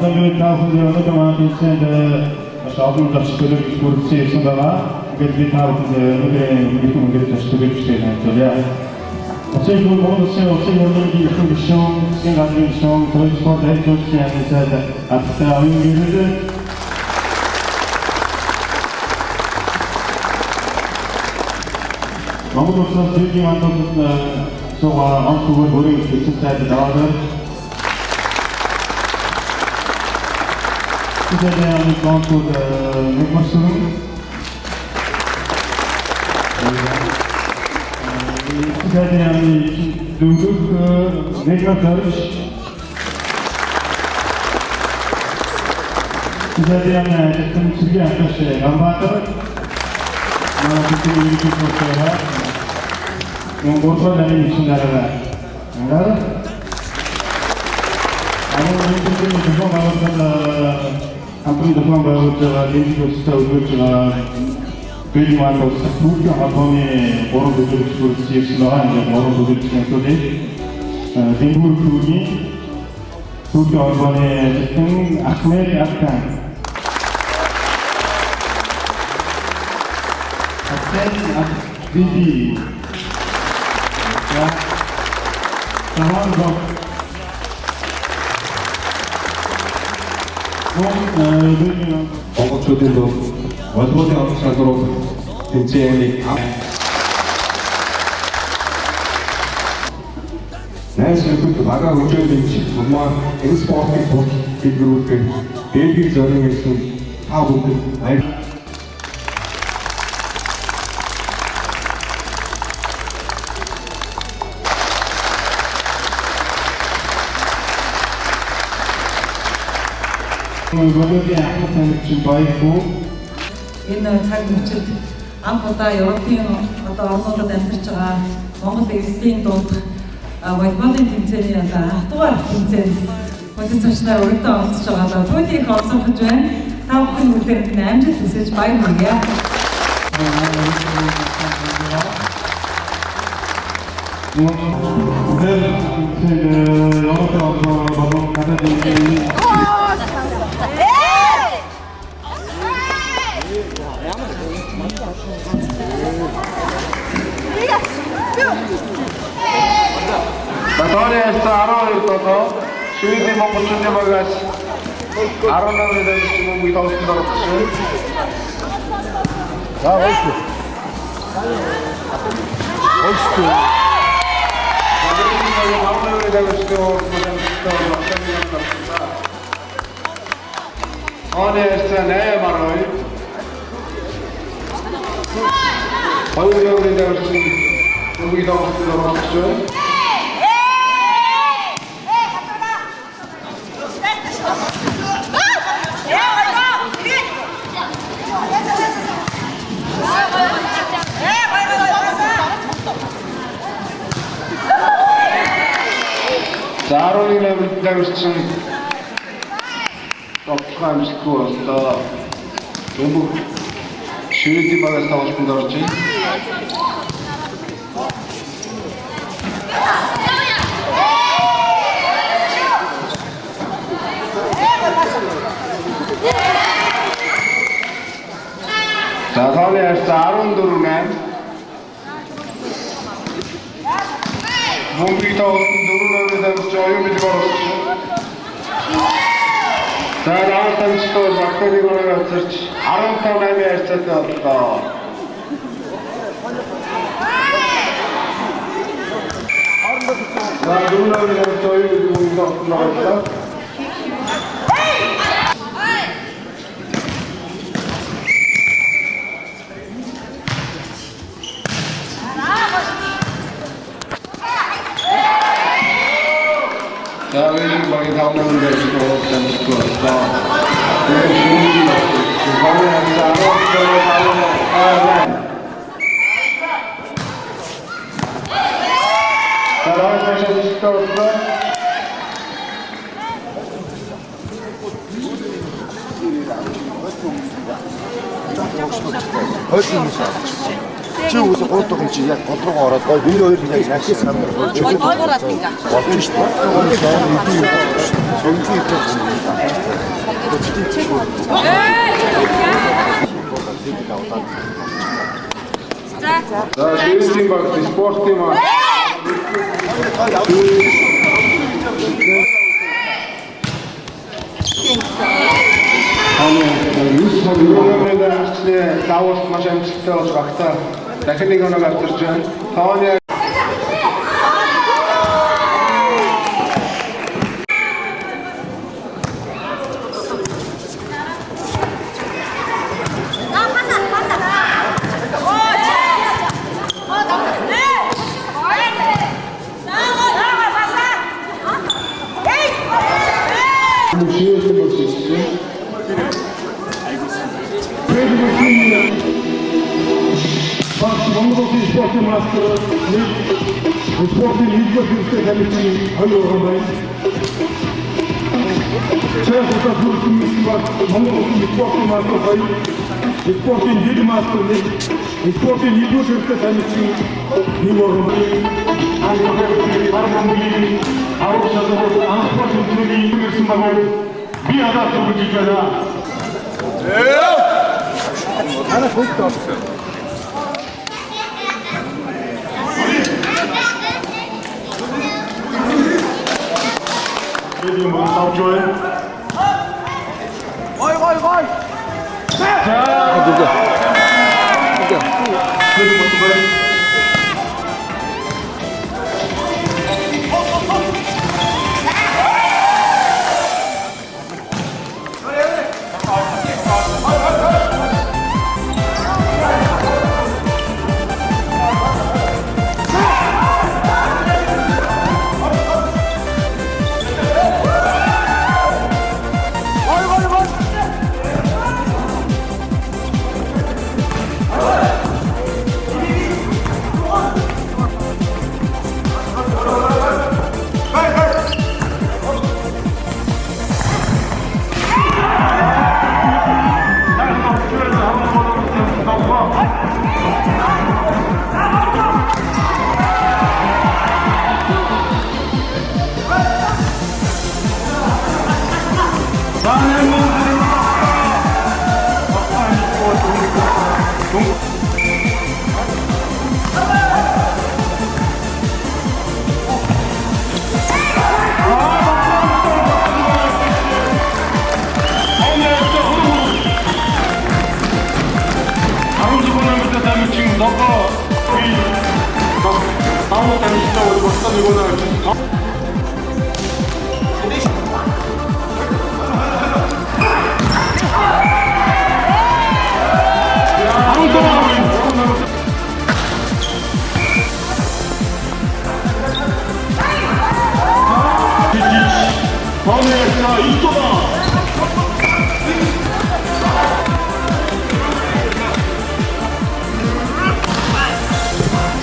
Öncelikle hafızlarını cemaatin içinde şahsın taşıtları kursu yapısında bir tarihinde bir yıkımın taşıtları işleyene 어차피 그 먹은 것이 어차피 오늘 이 미션 생각하는 미션 그런 스포츠 해줬지 않으셔서 아프다 의미를 먹으로서 즐기 만든 소와 언급을 모르게 진짜에 나와서 그에 대한 건축 맥버스는 Zaten yani duyduk reklamlarız. Zaten yani Türkiye arkadaşlar anlattık. Bütün ülke sosyallar. Borsaların içinde var. Anladın? Ama bu ülkenin çok ağırlıkla kampanya yapılan bağımsızlar, gençlik ustalar, Bölümlerinde Türkiye Hakkı'nın Boru Bölümü Kursiye'sinde Boru Bölümü Kursiye'sinde Dengur Kürgi Türkiye Hakkı'nın Ahmet Akkan Bibi Tamam da 저들도 원소대 업체도록 등재원이 Neyse maga uçuyoruz. Ama eksportik bir grup bir zorunlusun. Abi hayır. Энэ цаг мөчид анх удаа Европын одоо орнуудад амьдарч байгаа Монгол эрсдийн дунд волейболын тэмцээний хатуугаар тэмцээнд концертлаар өргөдөө оролцож байгаа. Түүнийг олсон гэж байна. Та бүхэн бүгдээ амжилт хүсэж баярлалаа. Batone Staro Toto, Shuiti Mokuchunja Bagas, Arona Vedam without Production. Honest and Emaroi. Without Production. Zaroline wydarzyn opchałem skór do wybuch świetnie mogę stało szpindości. Zaroline Zaron durumem Mumbi to durumem joyu bir görürsün. Zaten tanıştı, bakteriyi görürsün. Arın tanemi erçeti hatta. Zaten durumem joyu bir görürsün. 자, 우리 방에 다음으로 내시고 내시고 자, 우리 주민들 방에 자, 다음 다시 시켜볼까? Heute muss er. Чи үгүй гурав дахь чи яг гол руу ороод гой бид хоёр яг яашаа санаа болж байна. Дуурайт ингээ. Болж шүү дээ. Сонгийн За дээшлийн багт спортын маа. Юуны заавал маш амжилттай болж багтаа дахин нэг оног авчирч байна. Тооны Монголын спортын мастер спортын лидер бүртээ хамтын хоёроо байна. Чехословак бүртээ Монголын спортын мастер хоёр спортын лидер мастер спортын лидер бүртээ хамтын хоёроо байна. Би адаа зүгж байна. Ana çok da Geliyor bunu Savcıoğlu. Gol gol gol.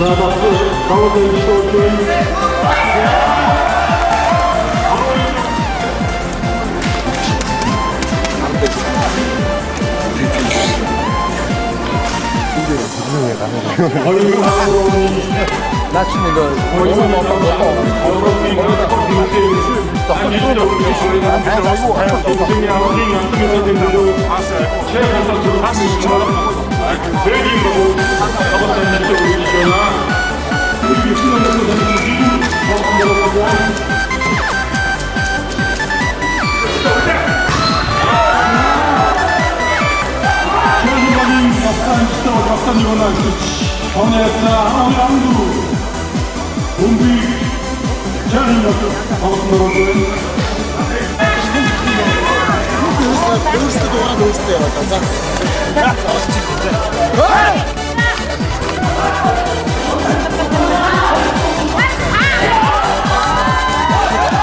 Sabahlı Kavadayı Şort'un 나 지금 이거 거기서 Kaptan Yunan Onesa Anlandu Umbi Canım Altın Ordu'nun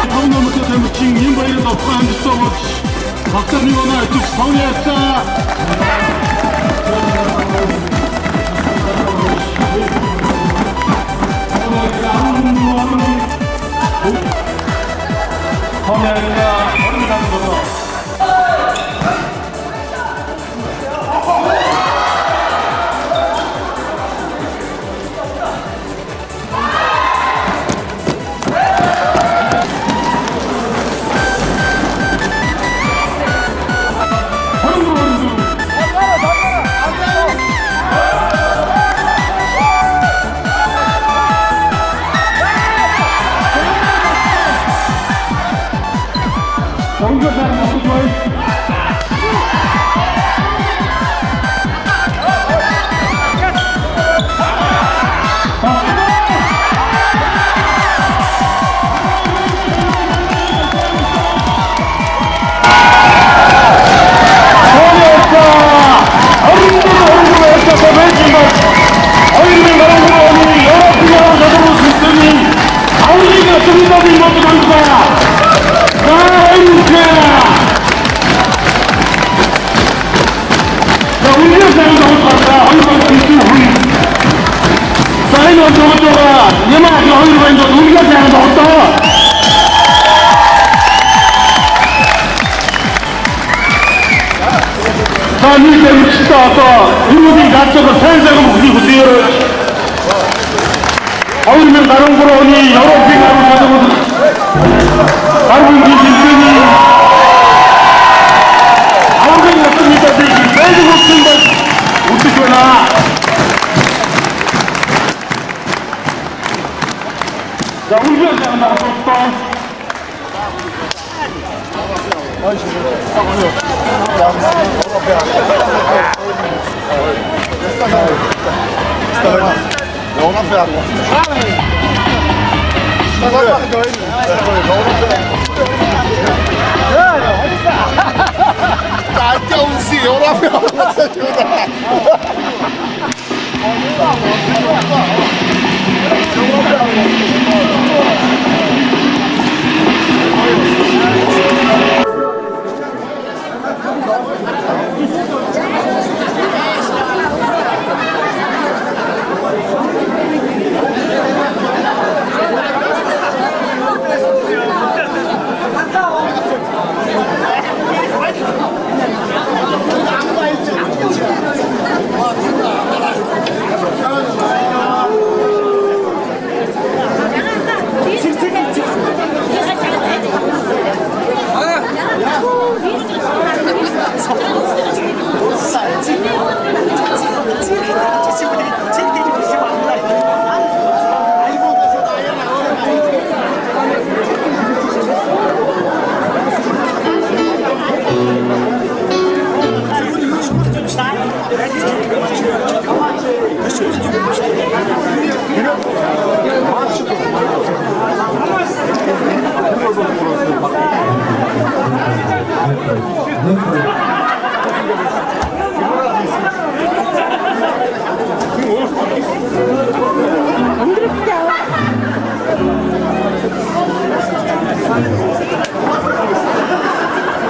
Havunamızda temizçin Yimbayır'ın Afgan Distovaç Kaptan Yunan Türk Onesa Onesa 어디로 이제 우리가 대한 거 없다. 자, 밀대 묻히다 왔다. 일곱이 가쪽은 살자고 무지고 뛰어를. 어울리면 다른 거로 오니 여러 생각을 가져보든. 다른 기신들이 아무리 없습니까? 대신 빼주고 쓴다. 어떻게 나? 자, 울면서 한다고 또.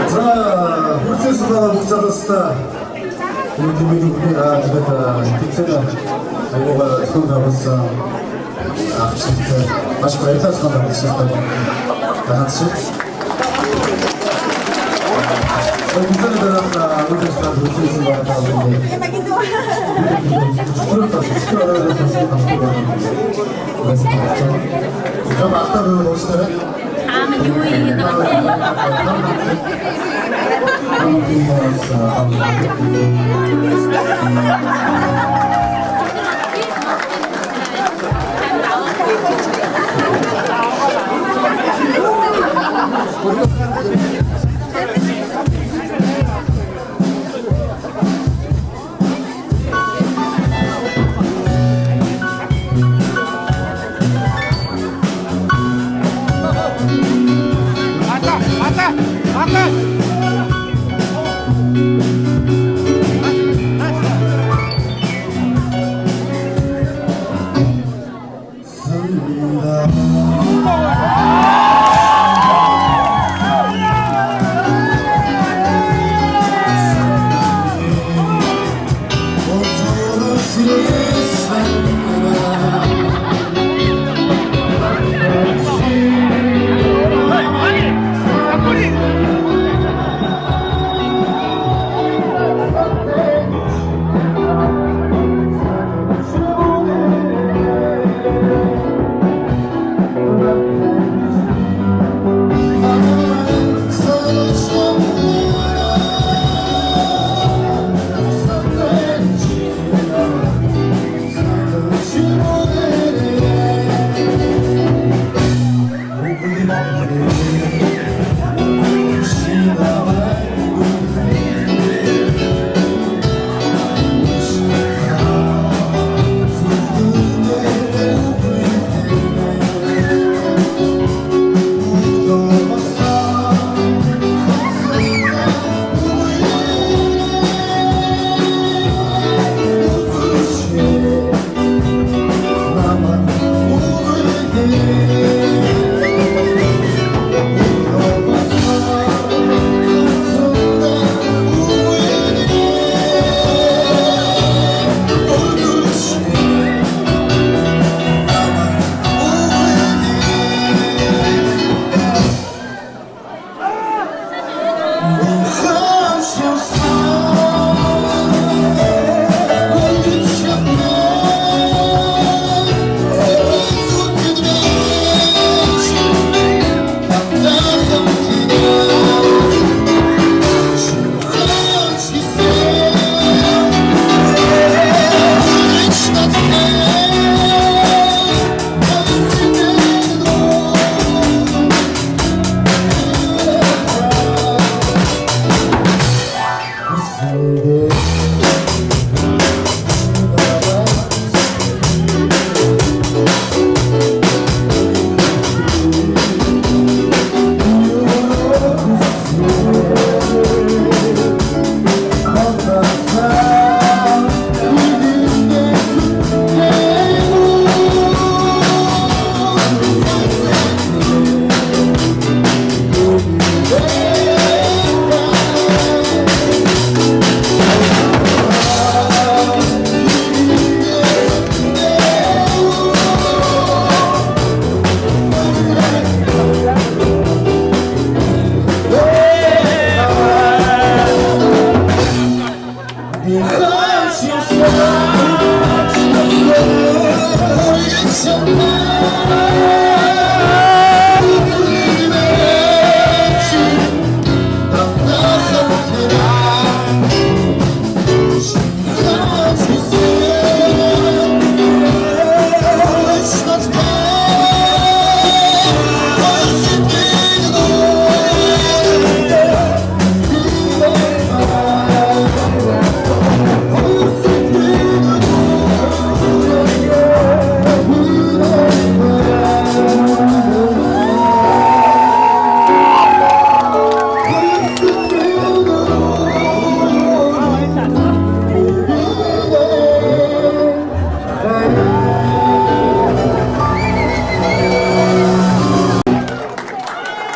자, 홀세스가 목사로스타 우리 김민우 군이가 기대다 뒷세가 알고가 스콘다로서 진짜 마시고 엘타 스콘다로 시작하고 다 같이 뒷세를 들어갔다 홀세스가 홀세스가 하고 있는데 죽으렸다 시끄러워서 시끄러워서 그래서 그럼 아까 그 멋있네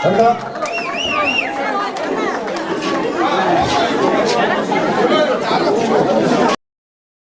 감사합니다.